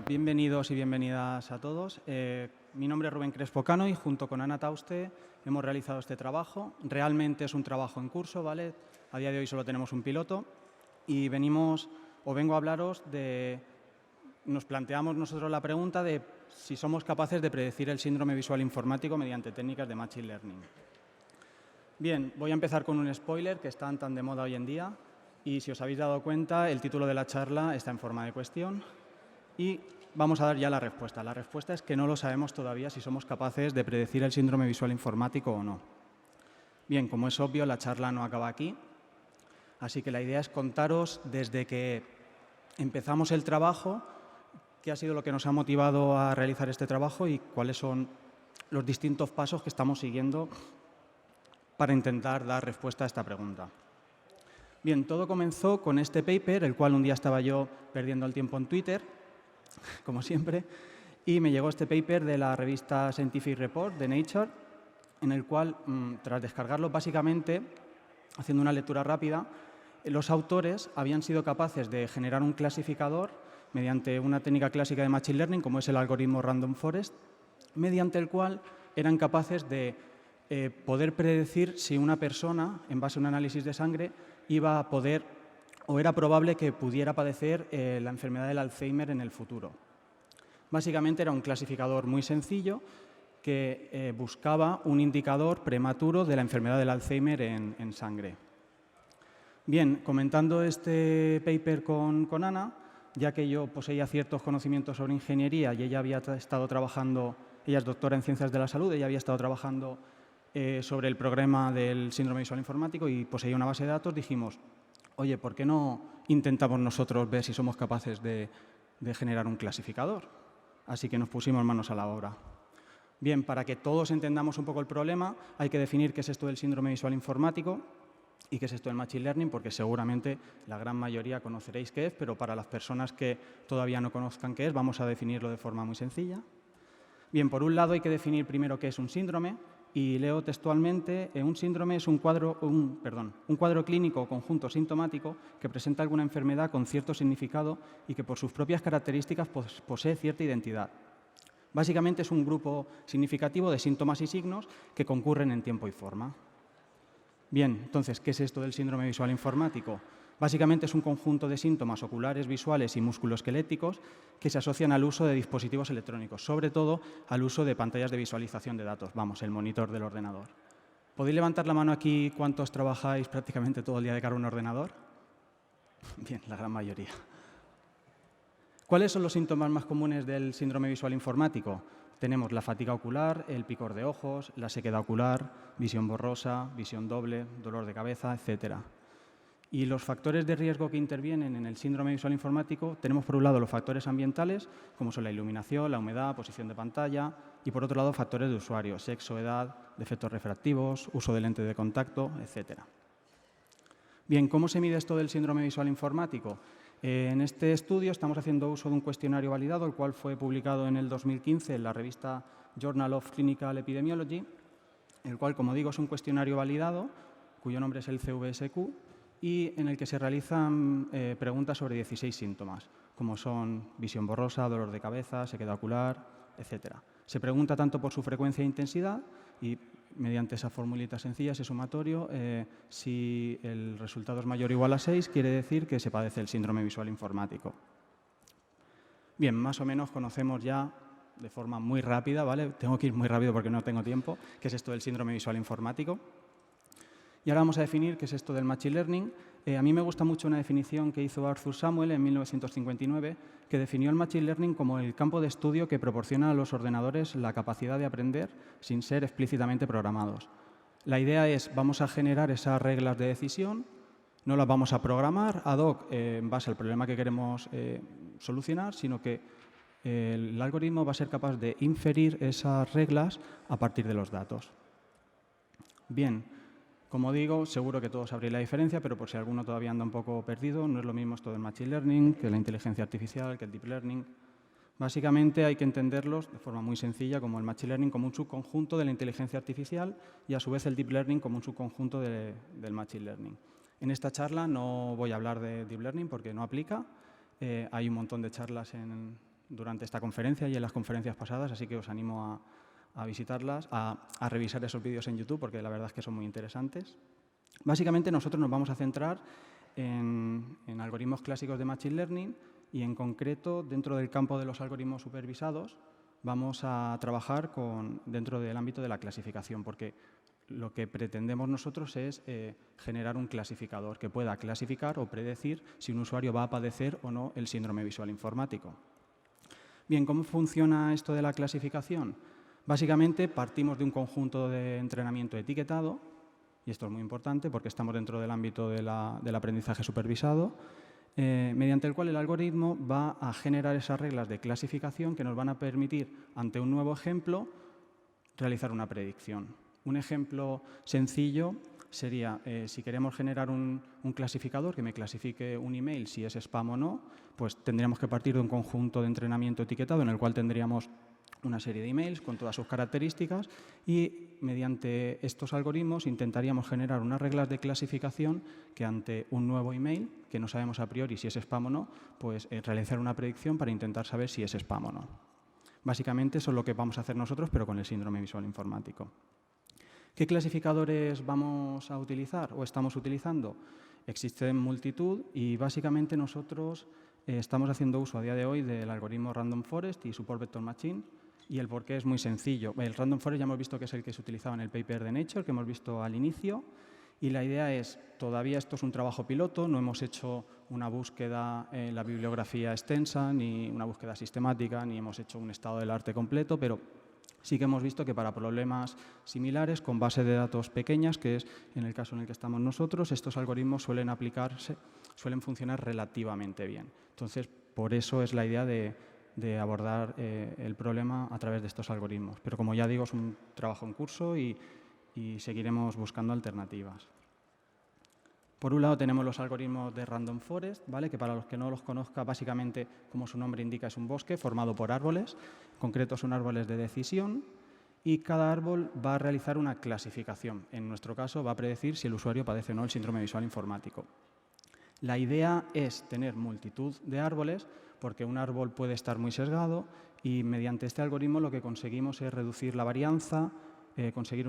Bienvenidos y bienvenidas a todos. Mi nombre es Rubén Crespo Cano y junto con Ana Tauste hemos realizado este trabajo. Realmente es un trabajo en curso, ¿vale? A día de hoy solo tenemos un piloto y vengo a hablaros de... Nos planteamos nosotros la pregunta de si somos capaces de predecir el síndrome visual informático mediante técnicas de Machine Learning. Bien, voy a empezar con un spoiler que están tan de moda hoy en día y si os habéis dado cuenta, el título de la charla está en forma de cuestión y vamos a dar ya la respuesta. La respuesta es que no lo sabemos todavía si somos capaces de predecir el síndrome visual informático o no. Bien, como es obvio, la charla no acaba aquí, así que la idea es contaros desde que empezamos el trabajo, qué ha sido lo que nos ha motivado a realizar este trabajo y cuáles son los distintos pasos que estamos siguiendo para intentar dar respuesta a esta pregunta. Bien, todo comenzó con este paper, el cual un día estaba yo perdiendo el tiempo en Twitter, como siempre, y me llegó este paper de la revista Scientific Report de Nature, en el cual, tras descargarlo, básicamente, haciendo una lectura rápida, los autores habían sido capaces de generar un clasificador mediante una técnica clásica de Machine Learning, como es el algoritmo Random Forest, mediante el cual eran capaces de poder predecir si una persona, en base a un análisis de sangre, iba a poder o era probable que pudiera padecer la enfermedad del Alzheimer en el futuro. Básicamente era un clasificador muy sencillo que buscaba un indicador prematuro de la enfermedad del Alzheimer en sangre. Bien, comentando este paper con Ana, ya que yo poseía ciertos conocimientos sobre ingeniería y ella había estado trabajando, ella es doctora en Ciencias de la Salud, ella había estado trabajando sobre el programa del síndrome visual informático y poseía una base de datos, dijimos, oye, ¿por qué no intentamos nosotros ver si somos capaces de generar un clasificador? Así que nos pusimos manos a la obra. Bien, para que todos entendamos un poco el problema, hay que definir qué es esto del síndrome visual informático y qué es esto del Machine Learning, porque seguramente la gran mayoría conoceréis qué es, pero para las personas que todavía no conozcan qué es, vamos a definirlo de forma muy sencilla. Bien, por un lado hay que definir primero qué es un síndrome, y leo textualmente, un síndrome es un cuadro clínico o conjunto sintomático que presenta alguna enfermedad con cierto significado y que por sus propias características posee cierta identidad. Básicamente es un grupo significativo de síntomas y signos que concurren en tiempo y forma. Bien, entonces, ¿qué es esto del síndrome visual informático? Básicamente es un conjunto de síntomas oculares, visuales y musculoesqueléticos que se asocian al uso de dispositivos electrónicos, sobre todo al uso de pantallas de visualización de datos, vamos, el monitor del ordenador. ¿Podéis levantar la mano aquí cuántos trabajáis prácticamente todo el día de cara a un ordenador? Bien, la gran mayoría. ¿Cuáles son los síntomas más comunes del síndrome visual informático? Tenemos la fatiga ocular, el picor de ojos, la sequedad ocular, visión borrosa, visión doble, dolor de cabeza, etcétera. Y los factores de riesgo que intervienen en el síndrome visual informático, tenemos por un lado los factores ambientales, como son la iluminación, la humedad, posición de pantalla, y por otro lado factores de usuario, sexo, edad, defectos refractivos, uso de lente de contacto, etc. Bien, ¿cómo se mide esto del síndrome visual informático? En este estudio estamos haciendo uso de un cuestionario validado, el cual fue publicado en el 2015 en la revista Journal of Clinical Epidemiology, el cual, como digo, es un cuestionario validado, cuyo nombre es el CVSQ, y en el que se realizan preguntas sobre 16 síntomas, como son visión borrosa, dolor de cabeza, sequedad ocular, etc. Se pregunta tanto por su frecuencia e intensidad y mediante esa formulita sencilla, ese sumatorio, si el resultado es mayor o igual a 6, quiere decir que se padece el síndrome visual informático. Bien, más o menos conocemos ya de forma muy rápida, ¿vale? Tengo que ir muy rápido porque no tengo tiempo, qué es esto del síndrome visual informático. Y ahora vamos a definir qué es esto del Machine Learning. A mí me gusta mucho una definición que hizo Arthur Samuel en 1959, que definió el Machine Learning como el campo de estudio que proporciona a los ordenadores la capacidad de aprender sin ser explícitamente programados. La idea es, vamos a generar esas reglas de decisión, no las vamos a programar ad hoc en base al problema que queremos solucionar, sino que el algoritmo va a ser capaz de inferir esas reglas a partir de los datos. Bien. Como digo, seguro que todos sabréis la diferencia, pero por si alguno todavía anda un poco perdido, no es lo mismo esto del Machine Learning que la inteligencia artificial, que el Deep Learning. Básicamente hay que entenderlos de forma muy sencilla como el Machine Learning como un subconjunto de la inteligencia artificial y a su vez el Deep Learning como un subconjunto del Machine Learning. En esta charla no voy a hablar de Deep Learning porque no aplica. Hay un montón de charlas en durante esta conferencia y en las conferencias pasadas, así que os animo a visitarlas, a revisar esos vídeos en YouTube, porque la verdad es que son muy interesantes. Básicamente nosotros nos vamos a centrar en algoritmos clásicos de Machine Learning y en concreto dentro del campo de los algoritmos supervisados vamos a trabajar dentro del ámbito de la clasificación, porque lo que pretendemos nosotros es generar un clasificador que pueda clasificar o predecir si un usuario va a padecer o no el síndrome visual informático. Bien, ¿cómo funciona esto de la clasificación? Básicamente partimos de un conjunto de entrenamiento etiquetado, y esto es muy importante porque estamos dentro del ámbito del aprendizaje supervisado, mediante el cual el algoritmo va a generar esas reglas de clasificación que nos van a permitir, ante un nuevo ejemplo, realizar una predicción. Un ejemplo sencillo sería, si queremos generar un clasificador que me clasifique un email si es spam o no, pues tendríamos que partir de un conjunto de entrenamiento etiquetado en el cual tendríamos una serie de emails con todas sus características y mediante estos algoritmos intentaríamos generar unas reglas de clasificación que ante un nuevo email, que no sabemos a priori si es spam o no, pues realizar una predicción para intentar saber si es spam o no. Básicamente eso es lo que vamos a hacer nosotros, pero con el síndrome visual informático. ¿Qué clasificadores vamos a utilizar o estamos utilizando? Existen multitud y básicamente nosotros estamos haciendo uso a día de hoy del algoritmo Random Forest y Support Vector Machine. Y el porqué es muy sencillo. El Random Forest ya hemos visto que es el que se utilizaba en el paper de Nature, que hemos visto al inicio. Y la idea es, todavía esto es un trabajo piloto, no hemos hecho una búsqueda en la bibliografía extensa, ni una búsqueda sistemática, ni hemos hecho un estado del arte completo, pero sí que hemos visto que para problemas similares, con base de datos pequeñas, que es en el caso en el que estamos nosotros, estos algoritmos suelen funcionar relativamente bien. Entonces, por eso es la idea de abordar el problema a través de estos algoritmos. Pero como ya digo, es un trabajo en curso y seguiremos buscando alternativas. Por un lado tenemos los algoritmos de Random Forest, ¿vale? Que para los que no los conozcan, básicamente, como su nombre indica, es un bosque formado por árboles. En concreto son árboles de decisión y cada árbol va a realizar una clasificación. En nuestro caso va a predecir si el usuario padece o no el síndrome visual informático. La idea es tener multitud de árboles porque un árbol puede estar muy sesgado y mediante este algoritmo lo que conseguimos es reducir la varianza, conseguir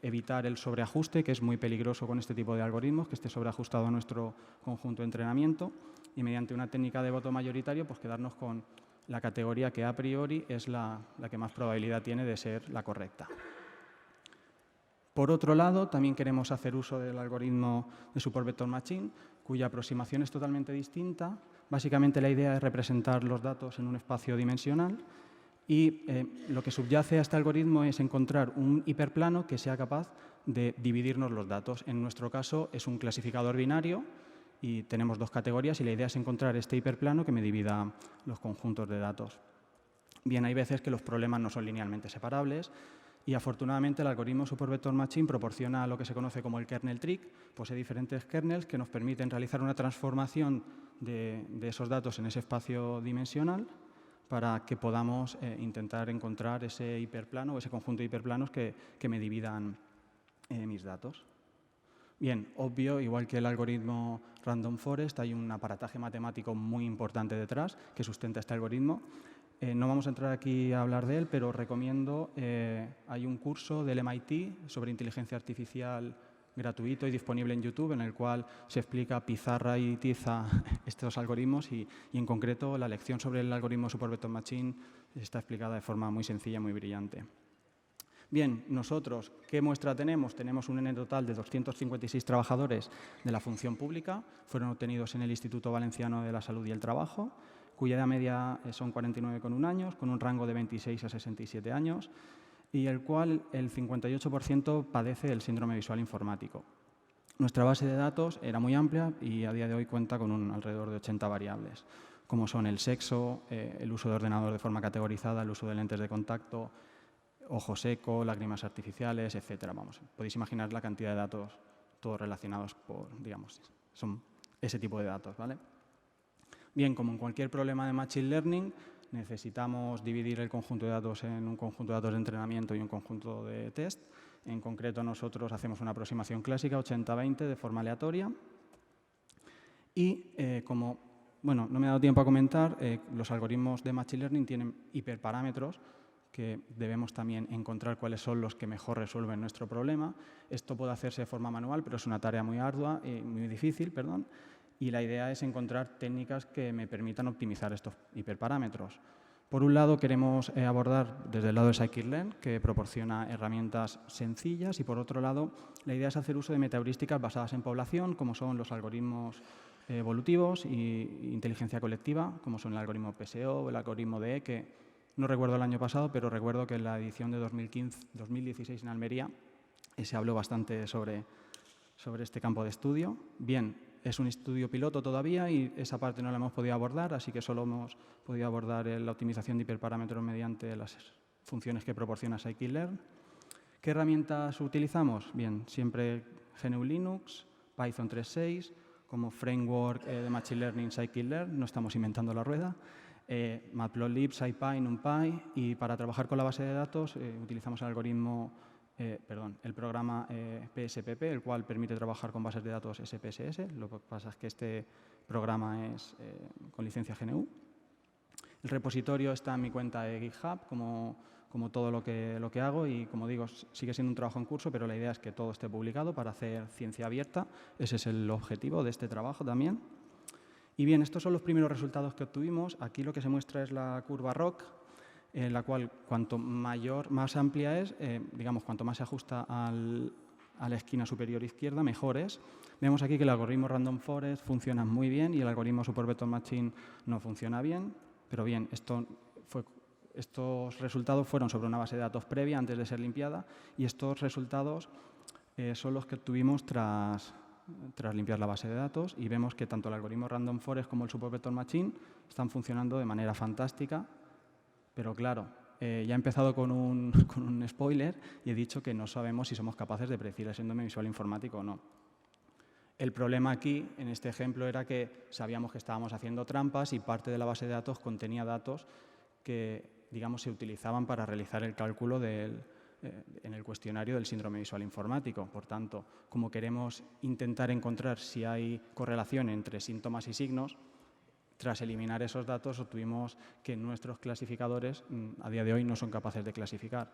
evitar el sobreajuste, que es muy peligroso con este tipo de algoritmos, que esté sobreajustado a nuestro conjunto de entrenamiento, y mediante una técnica de voto mayoritario pues quedarnos con la categoría que a priori es la que más probabilidad tiene de ser la correcta. Por otro lado, también queremos hacer uso del algoritmo de Support Vector Machine, cuya aproximación es totalmente distinta. Básicamente la idea es representar los datos en un espacio dimensional y lo que subyace a este algoritmo es encontrar un hiperplano que sea capaz de dividirnos los datos. En nuestro caso es un clasificador binario y tenemos dos categorías y la idea es encontrar este hiperplano que me divida los conjuntos de datos. Bien, hay veces que los problemas no son linealmente separables y afortunadamente el algoritmo Support Vector Machine proporciona lo que se conoce como el kernel trick, posee diferentes kernels que nos permiten realizar una transformación de esos datos en ese espacio dimensional para que podamos intentar encontrar ese hiperplano o ese conjunto de hiperplanos que me dividan mis datos. Bien, obvio, igual que el algoritmo Random Forest, hay un aparataje matemático muy importante detrás que sustenta este algoritmo. No vamos a entrar aquí a hablar de él, pero recomiendo, hay un curso del MIT sobre inteligencia artificial gratuito y disponible en YouTube, en el cual se explica pizarra y tiza estos algoritmos y en concreto la lección sobre el algoritmo Support Vector Machine está explicada de forma muy sencilla, muy brillante. Bien, nosotros, ¿qué muestra tenemos? Tenemos un N total de 256 trabajadores de la función pública, fueron obtenidos en el Instituto Valenciano de la Salud y el Trabajo, cuya edad media son 49,1 años, con un rango de 26 a 67 años, y el cual el 58% padece el síndrome visual informático. Nuestra base de datos era muy amplia y a día de hoy cuenta con alrededor de 80 variables, como son el sexo, el uso de ordenador de forma categorizada, el uso de lentes de contacto, ojo seco, lágrimas artificiales, etcétera. Vamos, podéis imaginar la cantidad de datos todos relacionados son ese tipo de datos, ¿vale? Bien, como en cualquier problema de Machine Learning, necesitamos dividir el conjunto de datos en un conjunto de datos de entrenamiento y un conjunto de test. En concreto, nosotros hacemos una aproximación clásica 80-20 de forma aleatoria. Y como bueno, no me ha dado tiempo a comentar, los algoritmos de Machine Learning tienen hiperparámetros que debemos también encontrar cuáles son los que mejor resuelven nuestro problema. Esto puede hacerse de forma manual, pero es una tarea muy ardua y muy difícil, perdón. Y la idea es encontrar técnicas que me permitan optimizar estos hiperparámetros. Por un lado, queremos abordar desde el lado de Scikit-learn, que proporciona herramientas sencillas, y por otro lado, la idea es hacer uso de metaheurísticas basadas en población, como son los algoritmos evolutivos y inteligencia colectiva, como son el algoritmo PSO o el algoritmo DE, que no recuerdo el año pasado, pero recuerdo que en la edición de 2016 en Almería se habló bastante sobre este campo de estudio. Bien, es un estudio piloto todavía y esa parte no la hemos podido abordar, así que solo hemos podido abordar la optimización de hiperparámetros mediante las funciones que proporciona Scikit-learn. ¿Qué herramientas utilizamos? Bien, siempre GNU Linux, Python 3.6, como framework de Machine Learning Scikit-learn, no estamos inventando la rueda, Matplotlib, SciPy, NumPy, y para trabajar con la base de datos utilizamos el algoritmo el programa PSPP, el cual permite trabajar con bases de datos SPSS. Lo que pasa es que este programa es con licencia GNU. El repositorio está en mi cuenta de GitHub, como todo lo que hago, y como digo, sigue siendo un trabajo en curso, pero la idea es que todo esté publicado para hacer ciencia abierta. Ese es el objetivo de este trabajo también. Y bien, estos son los primeros resultados que obtuvimos. Aquí lo que se muestra es la curva ROC, en la cual cuanto más amplia es, digamos, cuanto más se ajusta a la esquina superior izquierda, mejor es. Vemos aquí que el algoritmo Random Forest funciona muy bien y el algoritmo Super Vector Machine no funciona bien, pero bien, estos resultados fueron sobre una base de datos previa antes de ser limpiada, y estos resultados son los que obtuvimos tras limpiar la base de datos, y vemos que tanto el algoritmo Random Forest como el Super Vector Machine están funcionando de manera fantástica. Pero claro, ya he empezado con un spoiler y he dicho que no sabemos si somos capaces de predecir el síndrome visual informático o no. El problema aquí, en este ejemplo, era que sabíamos que estábamos haciendo trampas y parte de la base de datos contenía datos que, digamos, se utilizaban para realizar el cálculo en el cuestionario del síndrome visual informático. Por tanto, como queremos intentar encontrar si hay correlación entre síntomas y signos, tras eliminar esos datos obtuvimos que nuestros clasificadores a día de hoy no son capaces de clasificar.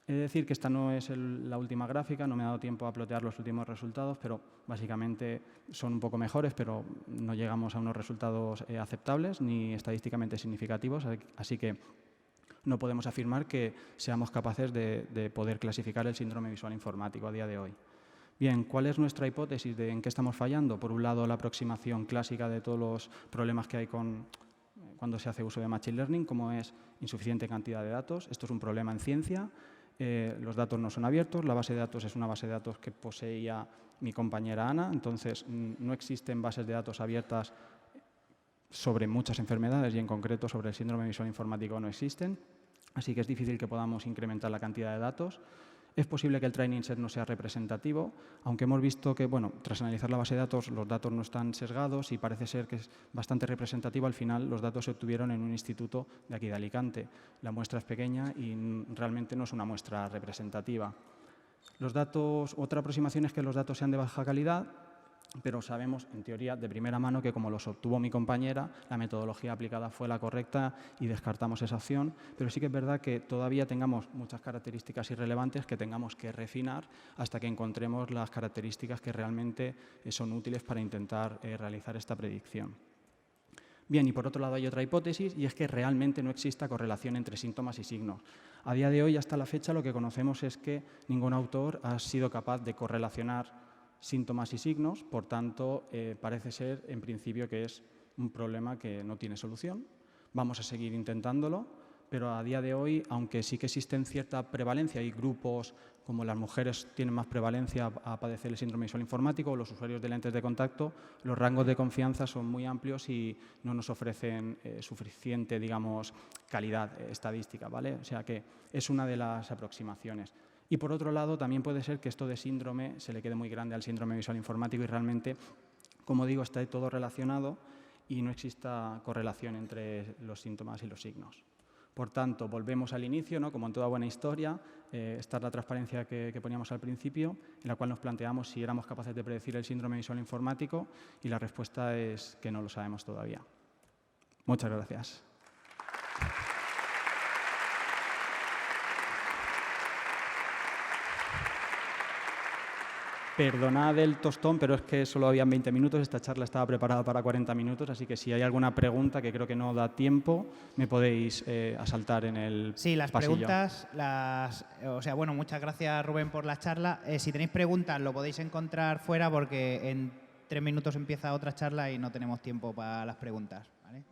He de decir que esta no es la última gráfica, no me ha dado tiempo a plotear los últimos resultados, pero básicamente son un poco mejores, pero no llegamos a unos resultados aceptables ni estadísticamente significativos, así que no podemos afirmar que seamos capaces de poder clasificar el síndrome visual informático a día de hoy. Bien, ¿cuál es nuestra hipótesis de en qué estamos fallando? Por un lado, la aproximación clásica de todos los problemas que hay cuando se hace uso de Machine Learning, como es insuficiente cantidad de datos. Esto es un problema en ciencia. Los datos no son abiertos. La base de datos es una base de datos que poseía mi compañera Ana. Entonces, no existen bases de datos abiertas sobre muchas enfermedades y, en concreto, sobre el síndrome visual informático no existen. Así que es difícil que podamos incrementar la cantidad de datos. Es posible que el training set no sea representativo, aunque hemos visto que, bueno, tras analizar la base de datos, los datos no están sesgados y parece ser que es bastante representativo. Al final, los datos se obtuvieron en un instituto de aquí de Alicante. La muestra es pequeña y realmente no es una muestra representativa. Otra aproximación es que los datos sean de baja calidad, pero sabemos, en teoría, de primera mano, que como los obtuvo mi compañera, la metodología aplicada fue la correcta y descartamos esa opción. Pero sí que es verdad que todavía tengamos muchas características irrelevantes que tengamos que refinar hasta que encontremos las características que realmente son útiles para intentar realizar esta predicción. Bien, y por otro lado hay otra hipótesis, y es que realmente no exista correlación entre síntomas y signos. A día de hoy, hasta la fecha, lo que conocemos es que ningún autor ha sido capaz de correlacionar síntomas y signos, por tanto, parece ser, en principio, que es un problema que no tiene solución. Vamos a seguir intentándolo, pero a día de hoy, aunque sí que existen cierta prevalencia, hay grupos como las mujeres tienen más prevalencia a padecer el síndrome visual informático, o los usuarios de lentes de contacto, los rangos de confianza son muy amplios y no nos ofrecen suficiente, digamos, calidad estadística, ¿vale? O sea que es una de las aproximaciones. Y por otro lado, también puede ser que esto de síndrome se le quede muy grande al síndrome visual informático y realmente, como digo, está todo relacionado y no exista correlación entre los síntomas y los signos. Por tanto, volvemos al inicio, ¿no? Como en toda buena historia, esta es la transparencia que poníamos al principio, en la cual nos planteamos si éramos capaces de predecir el síndrome visual informático y la respuesta es que no lo sabemos todavía. Muchas gracias. Perdonad el tostón, pero es que solo habían 20 minutos. Esta charla estaba preparada para 40 minutos, así que si hay alguna pregunta que creo que no da tiempo, me podéis asaltar en el pasillo. Sí, las preguntas, bueno, muchas gracias Rubén por la charla. Si tenéis preguntas lo podéis encontrar fuera porque en 3 minutos empieza otra charla y no tenemos tiempo para las preguntas, ¿vale?